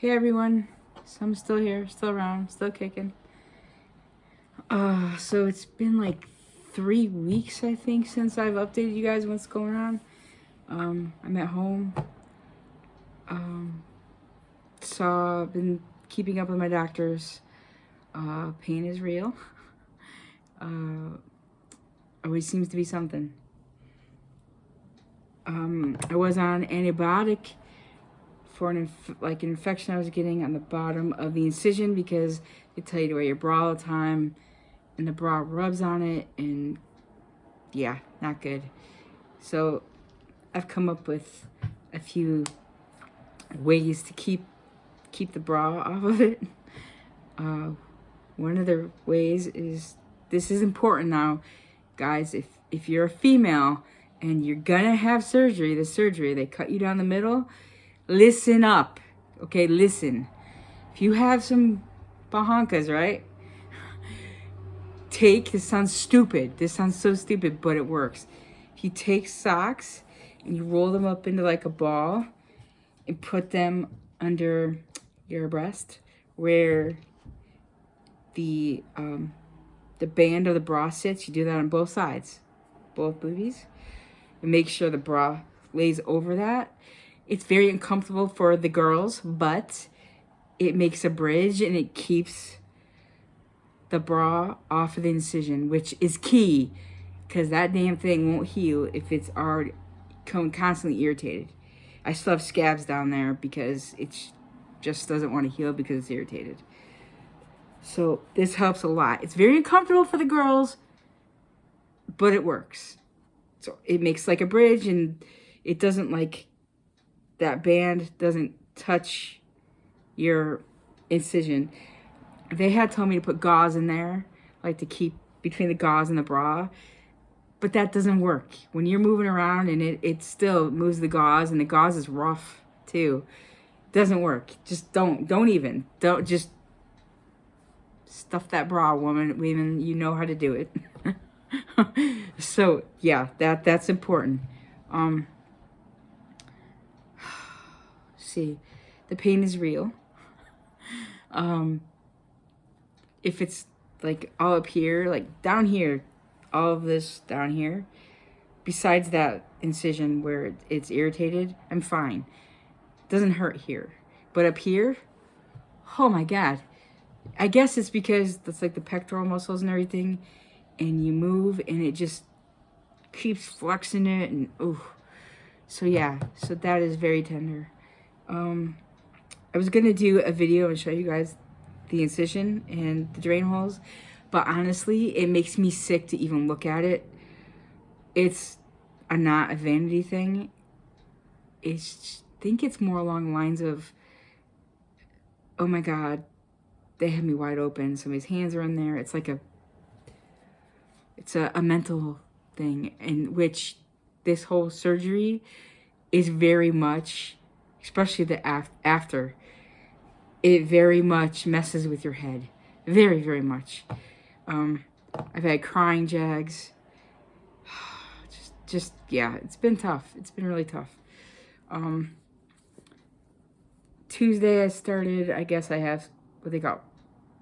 Hey everyone, so I'm still here, still around, still kicking. So it's been like 3 weeks, I think, since I've updated you guys what's going on. I'm at home. Been keeping up with my doctors. Pain is real. Always seems to be something. I was on antibiotic for an infection I was getting on the bottom of the incision because they tell you to wear your bra all the time, and the bra rubs on it, and yeah, not good. So I've come up with a few ways to keep the bra off of it. One of the ways is, this is important now, guys. If you're a female and you're gonna have surgery, they cut you down the middle. Listen up, okay? Listen. If you have some bahankas, right? This sounds stupid. This sounds so stupid, but it works. If you take socks and you roll them up into like a ball and put them under your breast where the band of the bra sits, you do that on both sides, both boobies, and make sure the bra lays over that. It's very uncomfortable for the girls, but it makes a bridge and it keeps the bra off of the incision, which is key, because that damn thing won't heal if it's already constantly irritated. I still have scabs down there because it just doesn't want to heal because it's irritated. So this helps a lot. It's very uncomfortable for the girls, but it works. So it makes like a bridge, and it doesn't that band doesn't touch your incision. They had told me to put gauze in there, like to keep between the gauze and the bra, but that doesn't work. When you're moving around and it still moves the gauze, and the gauze is rough too. It doesn't work. Just don't just stuff that bra, woman. Even you know how to do it. So yeah, that's important. See, the pain is real. If it's like all up here, like down here, all of this down here, besides that incision where it's irritated, I'm fine. It doesn't hurt here. But up here, oh my God. I guess it's because that's like the pectoral muscles and everything, and you move and it just keeps flexing it, and so yeah, so that is very tender. I was gonna do a video and show you guys the incision and the drain holes, but honestly, it makes me sick to even look at it. It's not a vanity thing. I think it's more along the lines of, oh my God, they had me wide open. Somebody's hands are in there. It's like it's a mental thing, in which this whole surgery is very much, especially the after, it very much messes with your head. Very, very much. I've had crying jags. Yeah, it's been tough. It's been really tough. Tuesday I started, I guess I have what they got,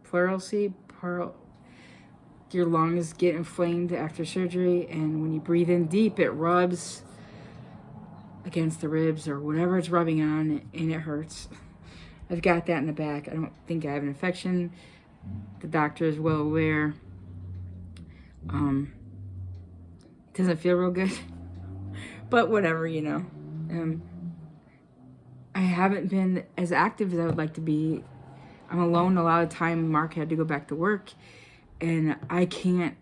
pleurisy. Your lungs get inflamed after surgery, and when you breathe in deep, it rubs against the ribs or whatever it's rubbing on, and it hurts. I've got that in the back. I don't think I have an infection. The doctor is well aware. It doesn't feel real good, but whatever, you know. I haven't been as active as I would like to be. I'm alone a lot of the time. Mark had to go back to work, and I can't,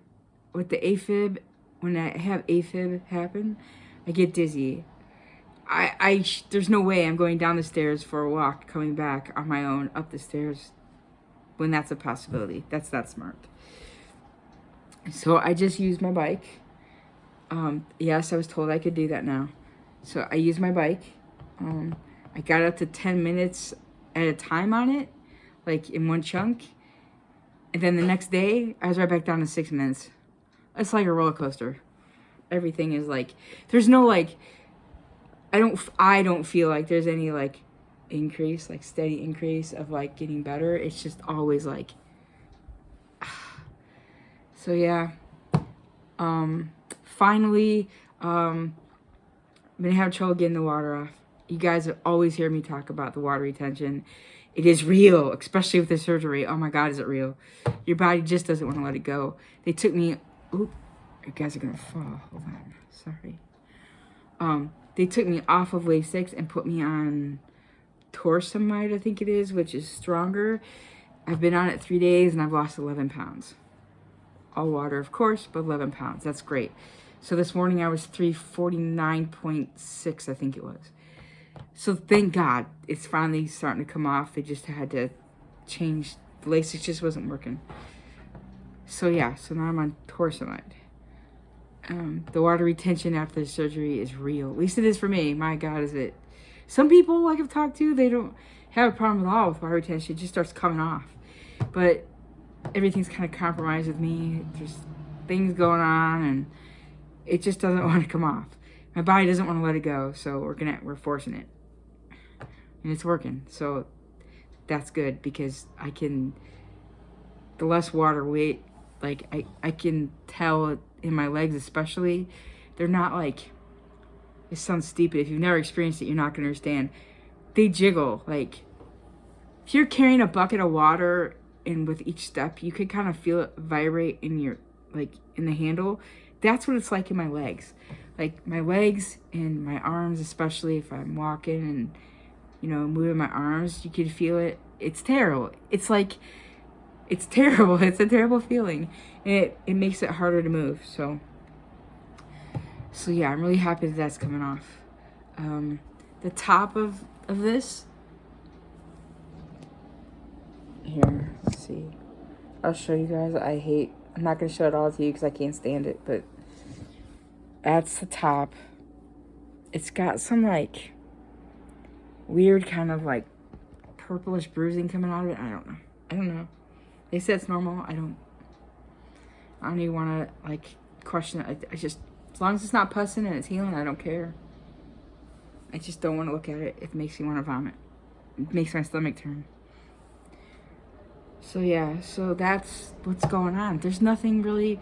with the AFib, when I have AFib happen, I get dizzy. There's no way I'm going down the stairs for a walk, coming back on my own up the stairs when that's a possibility. That's not smart. So I just used my bike. Yes, I was told I could do that now. So I used my bike. I got up to 10 minutes at a time on it, like in one chunk. And then the next day, I was right back down to 6 minutes. It's like a roller coaster. Everything is like, there's no like, I don't feel like there's any like increase, like steady increase of like getting better. It's just always like, so yeah. Finally, I'm gonna have trouble getting the water off. You guys always hear me talk about the water retention. It is real, especially with the surgery. Oh my God, is it real? Your body just doesn't want to let it go. They took me, oop, you guys are gonna fall. Hold on, sorry. They took me off of Lasix and put me on Torsemide, I think it is, which is stronger. I've been on it 3 days and I've lost 11 pounds. All water, of course, but 11 pounds. That's great. So this morning I was 349.6, I think it was. So thank God it's finally starting to come off. They just had to change. The Lasix just wasn't working. So yeah, so now I'm on Torsemide. The water retention after the surgery is real. At least it is for me. My God, is it. Some people, like I've talked to, they don't have a problem at all with water retention. It just starts coming off. But everything's kind of compromised with me. There's things going on, and it just doesn't want to come off. My body doesn't want to let it go, so we're forcing it. And it's working. So that's good because the less water weight, like I can tell in my legs especially, they're not like, it sounds stupid. If you've never experienced it, you're not going to understand. They jiggle. Like, if you're carrying a bucket of water and with each step, you could kind of feel it vibrate in your, like, in the handle. That's what it's like in my legs. Like, my legs and my arms, especially if I'm walking and, you know, moving my arms, you could feel it. It's terrible. It's like, it's terrible. It's a terrible feeling. And it makes it harder to move. So yeah, I'm really happy that that's coming off. The top of this, here, let's see. I'll show you guys. I'm not going to show it all to you because I can't stand it, but that's the top. It's got some like weird kind of like purplish bruising coming out of it. I don't know. They said it's normal. I don't even want to like question it. I just, as long as it's not pussing and it's healing, I don't care. I just don't want to look at it. It makes me want to vomit. It makes my stomach turn. So yeah, so that's what's going on. There's nothing really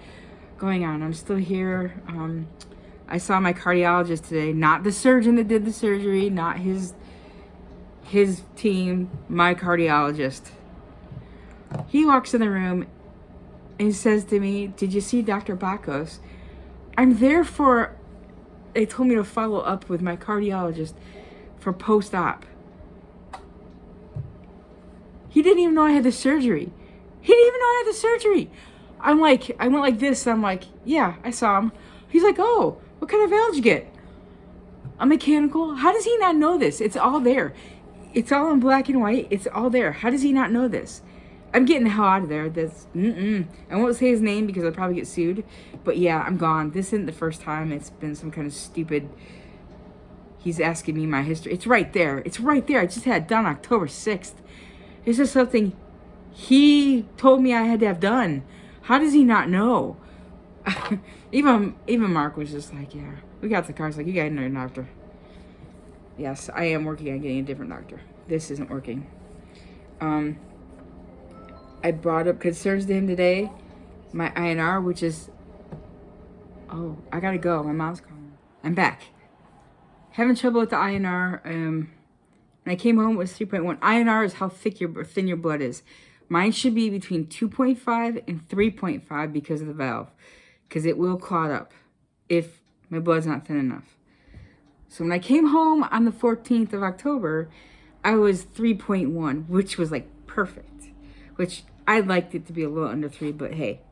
going on. I'm still here. I saw my cardiologist today, not the surgeon that did the surgery, not his team, my cardiologist. He walks in the room and says to me, "Did you see Dr. Bakos?" I'm there for, they told me to follow up with my cardiologist for post-op. He didn't even know I had the surgery. He didn't even know I had the surgery. I went like this. I'm like, yeah, I saw him. He's like, oh, what kind of valve did you get? A mechanical? How does he not know this? It's all there. It's all in black and white. It's all there. How does he not know this? I'm getting the hell out of there. I won't say his name because I'll probably get sued. But yeah, I'm gone. This isn't the first time. It's been some kind of stupid, he's asking me my history. It's right there. It's right there. I just had it done October 6th. This is something he told me I had to have done. How does he not know? even Mark was just like, yeah, we got the cards. Like, you got another doctor. Yes, I am working on getting a different doctor. This isn't working. I brought up concerns to him today. My INR, which is, oh, I gotta go. My mom's calling. I'm back. Having trouble with the INR. When I came home, it was 3.1. INR is how thin your blood is. Mine should be between 2.5 and 3.5 because of the valve. Because it will clot up if my blood's not thin enough. So when I came home on the 14th of October, I was 3.1, which was like perfect. Which I liked it to be a little under 3, but hey,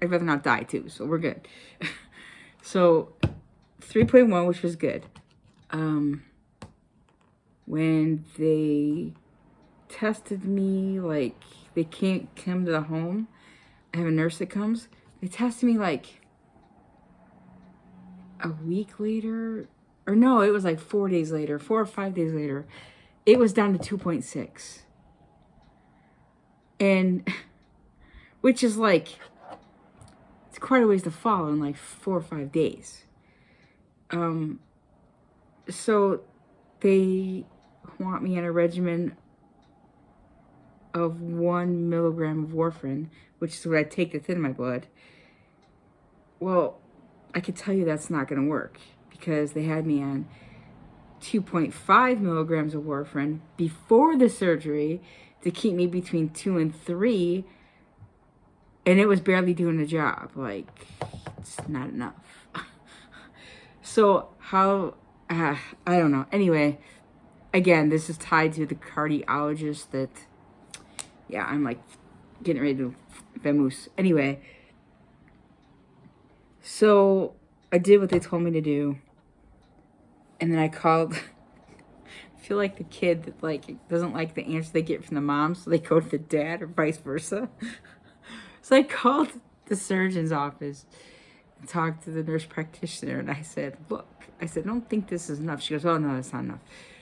I'd rather not die too, so we're good. So 3.1, which was good. When they tested me, like, they can't come to the home. I have a nurse that comes. They tested me like a week later. Or no, it was like 4 days later, 4 or 5 days later. It was down to 2.6. And, which is like, it's quite a ways to fall in like 4 or 5 days. So they, oh want me on a regimen of 1 milligram of warfarin, which is what I take to thin my blood. Well, I can tell you that's not going to work because they had me on 2.5 milligrams of warfarin before the surgery to keep me between 2 and 3, and it was barely doing the job. Like, it's not enough. So how, I don't know. Anyway, again, this is tied to the cardiologist that, yeah, I'm like getting ready to vamoose. Anyway, so I did what they told me to do. And then I called, I feel like the kid that like doesn't like the answer they get from the mom, so they go to the dad or vice versa. So I called the surgeon's office and talked to the nurse practitioner, and I said, look, I said, I don't think this is enough. She goes, oh no, that's not enough.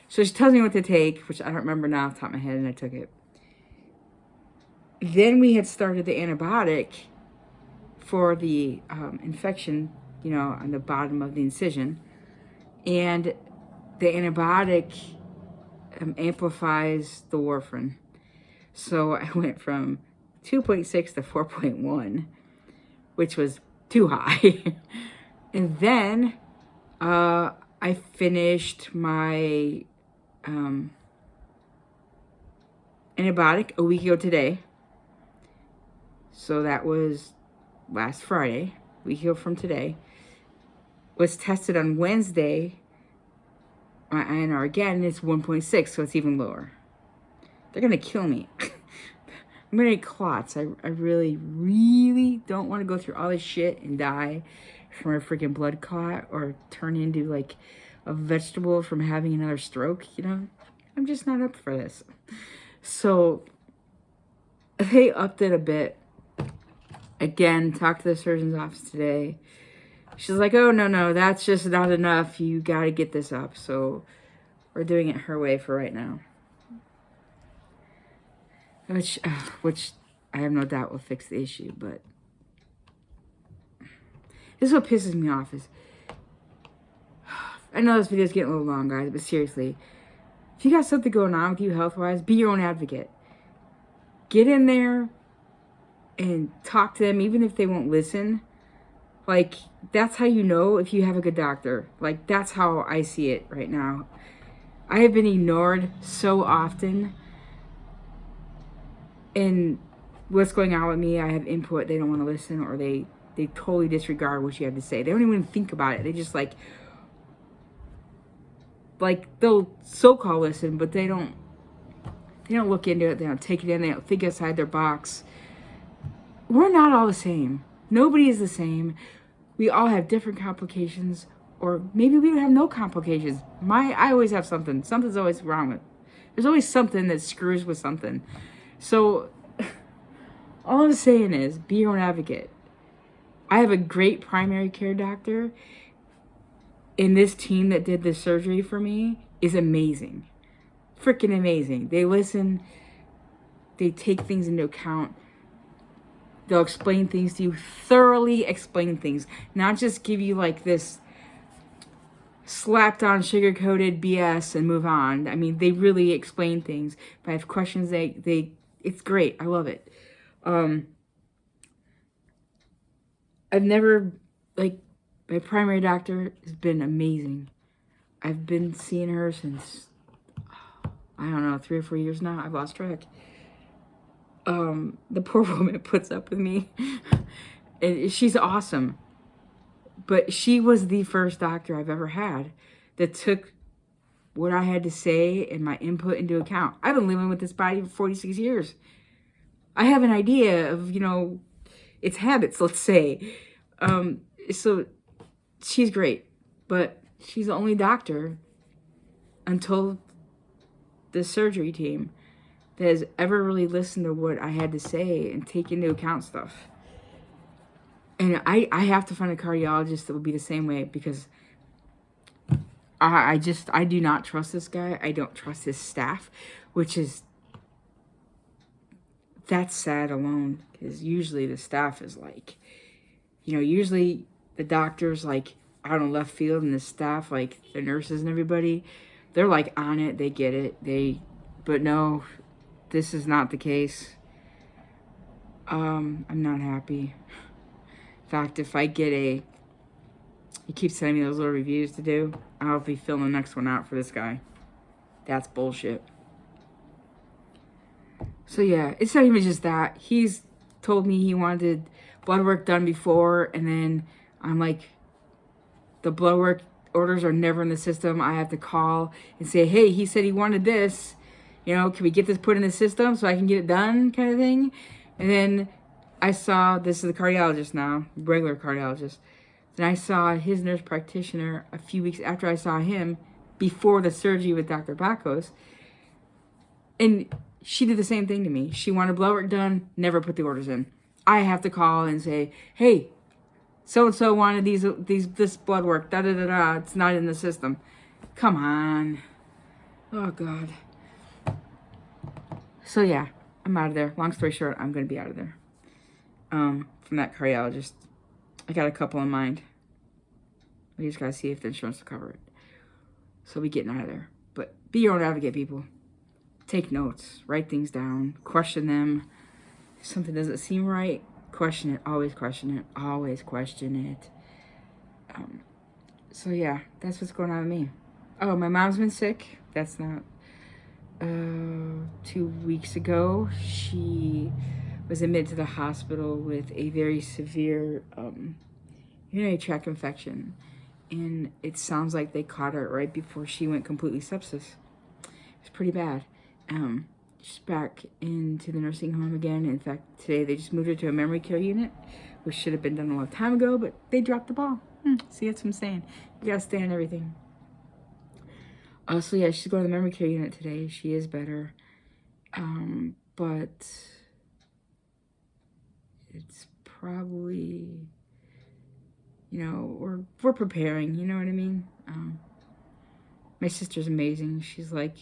So she tells me what to take, which I don't remember now off the top of my head, and I took it. Then we had started the antibiotic for the infection, you know, on the bottom of the incision. And the antibiotic amplifies the warfarin. So I went from 2.6 to 4.1, which was too high. And then I finished my antibiotic a week ago today. So that was last Friday, a week ago from today. Was tested on Wednesday. My INR again is 1.6, so it's even lower. They're gonna kill me. I'm gonna get clots. I really, really don't want to go through all this shit and die from a freaking blood clot or turn into like a vegetable from having another stroke, you know? I'm just not up for this. So they upped it a bit. Again, talked to the surgeon's office today. She's like, oh, no, that's just not enough. You got to get this up. So we're doing it her way for right now. Which I have no doubt will fix the issue, but this is what pisses me off is, I know this video is getting a little long, guys, but seriously, if you got something going on with you health-wise, be your own advocate. Get in there and talk to them, even if they won't listen. Like, that's how you know if you have a good doctor. Like, that's how I see it right now. I have been ignored so often. And what's going on with me, I have input, they don't want to listen, or they totally disregard what you have to say. They don't even think about it. They just like they'll so-called listen, but they don't look into it. They don't take it in. They don't think outside their box. We're not all the same. Nobody is the same. We all have different complications, or maybe we don't have no complications. I always have something. Something's always wrong with. There's always something that screws with something. So all I'm saying is be your own advocate. I have a great primary care doctor, and this team that did this surgery for me is amazing. Freaking amazing. They listen. They take things into account. They'll explain things to you, thoroughly explain things. Not just give you like this slapped on sugar-coated BS and move on. I mean, they really explain things. If I have questions, it's great. I love it. I've never, like, my primary doctor has been amazing. I've been seeing her since, I don't know, 3 or 4 years now. I've lost track. The poor woman puts up with me. And she's awesome. But she was the first doctor I've ever had that took what I had to say and my input into account. I've been living with this body for 46 years. I have an idea of, you know, its habits, let's say. So she's great. But she's the only doctor until the surgery team that has ever really listened to what I had to say and take into account stuff. And I have to find a cardiologist that will be the same way, because I do not trust this guy. I don't trust his staff, that's sad alone, because usually the staff is like, you know, usually the doctor's like out in left field, and the staff, like the nurses and everybody, they're like on it. They get it. But no, this is not the case. I'm not happy. In fact, if I get he keeps sending me those little reviews to do, I'll be filling the next one out for this guy. That's bullshit. So yeah, it's not even just that. He's told me he wanted blood work done before, and then I'm like, the blood work orders are never in the system. I have to call and say, hey, he said he wanted this. You know, can we get this put in the system so I can get it done, kind of thing? And then I saw, this is the cardiologist now, regular cardiologist. Then I saw his nurse practitioner a few weeks after I saw him, before the surgery with Dr. Bacos. And she did the same thing to me. She wanted blood work done, never put the orders in. I have to call and say, hey, so-and-so wanted this blood work, da-da-da-da, it's not in the system. Come on. Oh, God. So, yeah, I'm out of there. Long story short, I'm going to be out of there. From that cardiologist. I got a couple in mind. We just got to see if the insurance will cover it. So we getting out of there. But be your own advocate, people. Take notes. Write things down. Question them. If something doesn't seem right, question it. Always question it. Always question it. So yeah, that's what's going on with me. Oh, my mom's been sick. That's not... 2 weeks ago, she was admitted to the hospital with a very severe urinary tract infection. And it sounds like they caught her right before she went completely sepsis. It's pretty bad. She's back into the nursing home again. In fact, today they just moved her to a memory care unit, which should have been done a long time ago, but they dropped the ball. See, that's what I'm saying. You gotta stay on everything. So yeah, she's going to the memory care unit today. She is better. But it's probably, you know, we're preparing, you know what I mean? My sister's amazing. She's like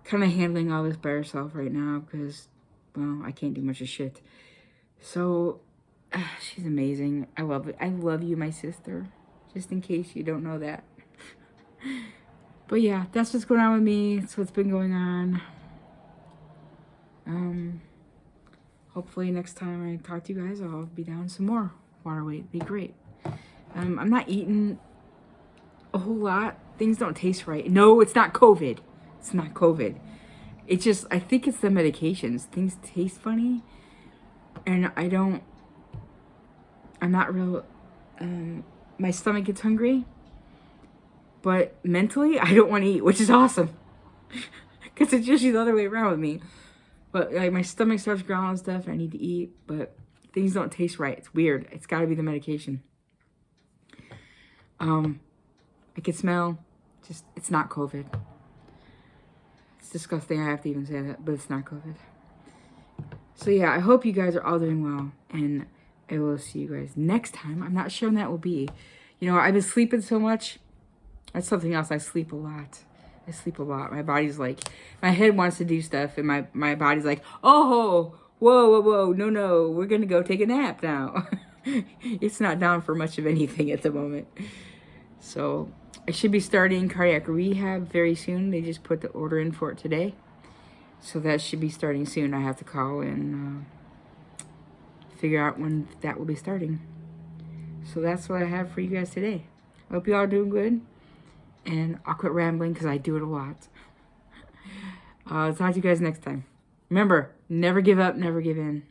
kind of handling all this by herself right now because, well, I can't do much of shit. So she's amazing. I love it. I love you, my sister, just in case you don't know that. But yeah, that's what's going on with me. That's what's been going on. Hopefully next time I talk to you guys, I'll be down some more water weight. It'd be great. I'm not eating a whole lot. Things don't taste right. No, it's not COVID. It's not COVID. It's just, I think it's the medications. Things taste funny. And I'm not real, my stomach gets hungry. But mentally, I don't want to eat, which is awesome. Because it's usually the other way around with me. But like my stomach starts growling and stuff, and I need to eat. But things don't taste right. It's weird. It's got to be the medication. I can smell. Just, it's not COVID. It's disgusting. I have to even say that, but it's not COVID. So yeah, I hope you guys are all doing well. And I will see you guys next time. I'm not sure when that will be. You know, I've been sleeping so much. That's something else. I sleep a lot. I sleep a lot. My body's like, my head wants to do stuff, and my body's like, oh, whoa, no, we're gonna go take a nap now. It's not down for much of anything at the moment. So I should be starting cardiac rehab very soon. They just put the order in for it today, so that should be starting soon. I have to call and figure out when that will be starting. So that's what I have for you guys today. I hope you all are doing good. And I'll quit rambling because I do it a lot. I'll talk to you guys next time. Remember, never give up, never give in.